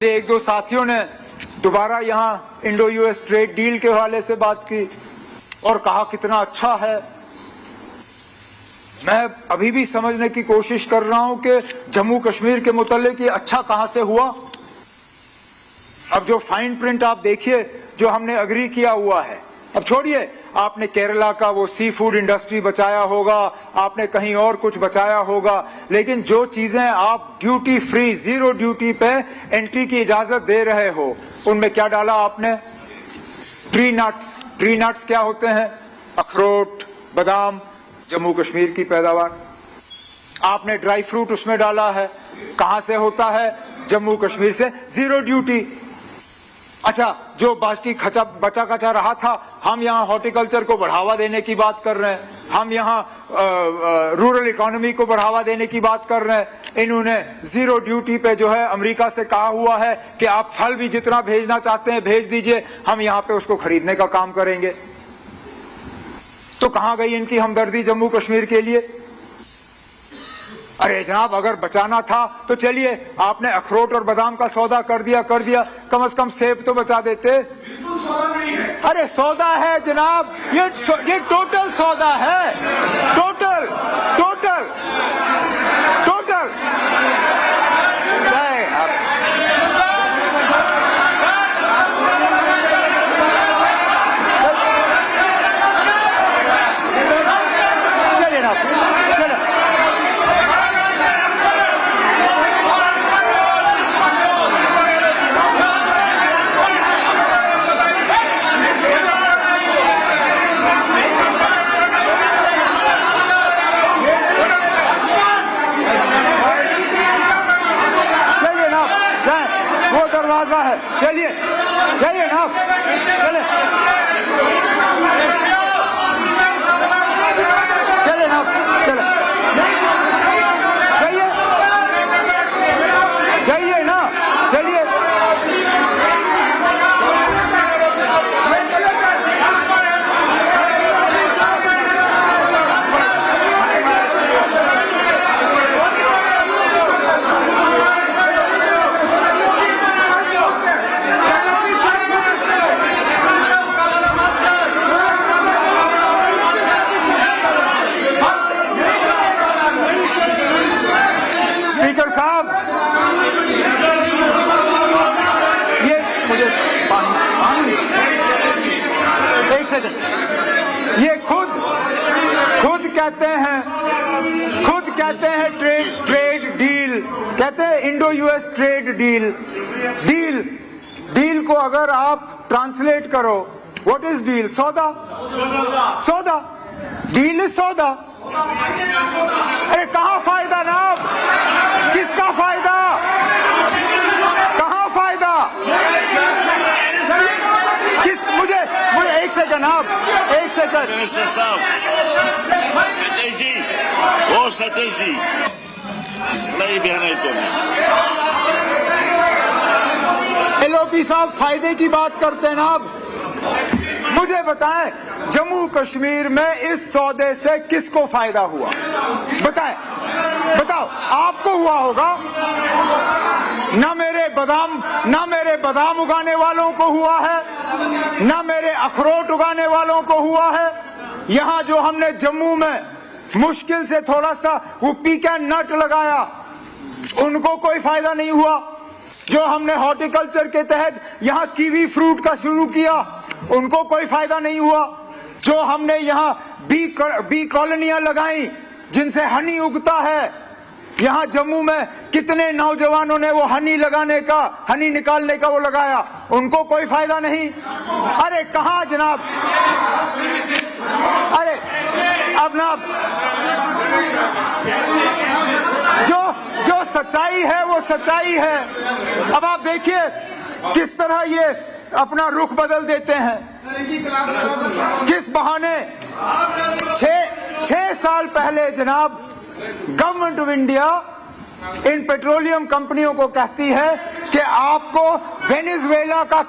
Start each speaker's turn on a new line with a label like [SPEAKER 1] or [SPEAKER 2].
[SPEAKER 1] एक दो साथियों ने दोबारा यहाँ इंडो यूएस ट्रेड डील के हवाले से बात की और कहा कितना अच्छा है। मैं अभी भी समझने की कोशिश कर रहा हूं कि जम्मू कश्मीर के मुतालिक ये अच्छा कहां से हुआ। अब जो फाइन प्रिंट आप देखिए जो हमने अग्री किया हुआ है, अब छोड़िए आपने केरला का वो सी फूड इंडस्ट्री बचाया होगा, आपने कहीं और कुछ बचाया होगा, लेकिन जो चीजें आप ड्यूटी फ्री जीरो ड्यूटी पे एंट्री की इजाजत दे रहे हो उनमें क्या डाला आपने? Tree nuts. ट्री नट्स क्या होते हैं? अखरोट, बादाम, जम्मू कश्मीर की पैदावार। आपने ड्राई फ्रूट उसमें डाला है, कहां से होता है? जम्मू कश्मीर से, जीरो ड्यूटी। अच्छा, जो बाकी बचा कचा रहा था, हम यहाँ हॉर्टिकल्चर को बढ़ावा देने की बात कर रहे हैं, हम यहाँ रूरल इकोनॉमी को बढ़ावा देने की बात कर रहे हैं। इन्होंने जीरो ड्यूटी पे जो है अमेरिका से कहा हुआ है कि आप फल भी जितना भेजना चाहते हैं भेज दीजिए, हम यहाँ पे उसको खरीदने का काम करेंगे। तो कहां गई इनकी हमदर्दी जम्मू कश्मीर के लिए? अरे जनाब, अगर बचाना था तो चलिए आपने अखरोट और बादाम का सौदा कर दिया, कम से कम सेब तो बचा देते।
[SPEAKER 2] बिल्कुल सौदा नहीं है।
[SPEAKER 1] अरे सौदा है जनाब, ये टोटल सौदा है, टोटल टोटल टोटल। चलिए ना, चलो दरवाजा है, चलिए चलिए ना, चले चले ना, चले जाइए जाइए ना, चलिए। स्पीकर साहब, ये मुझे पानी एक सेकंड। ये खुद कहते हैं ट्रेड डील, कहते हैं इंडो यूएस ट्रेड डील को अगर आप ट्रांसलेट करो, व्हाट इज डील? सौदा। डील इज सौदा। अरे कहां फायदा नाब? किसका फायदा? कहां फायदा? किस? मुझे एक सेकंड आप, एक सेकंड।
[SPEAKER 3] मिनिस्टर साहब, सतीश जी, वो सतीश जी नहीं बहने तो
[SPEAKER 1] एलओपी साहब फायदे की बात करते हैं ना आप। मुझे बताएं, जम्मू कश्मीर में इस सौदे से किसको फायदा हुआ? बताओ, आपको हुआ होगा ना। मेरे बादाम उगाने वालों को हुआ है, ना मेरे अखरोट उगाने वालों को हुआ है। यहां जो हमने जम्मू में मुश्किल से थोड़ा सा वो पीकन नट लगाया, उनको कोई फायदा नहीं हुआ। जो हमने हॉर्टिकल्चर के तहत यहां कीवी फ्रूट का शुरू किया, उनको कोई फायदा नहीं हुआ। जो हमने यहाँ बी कॉलोनियां लगाई जिनसे हनी उगता है, यहाँ जम्मू में कितने नौजवानों ने वो हनी निकालने का वो लगाया, उनको कोई फायदा नहीं। अरे कहाँ जनाब? अरे अब ना, जो सच्चाई है वो सच्चाई है। अब आप देखिए किस तरह ये अपना रुख बदल देते हैं, किस बहाने। 6 साल पहले जनाब government of India in petroleum कंपनियों को कहती है कि आपको वेनेजुएला का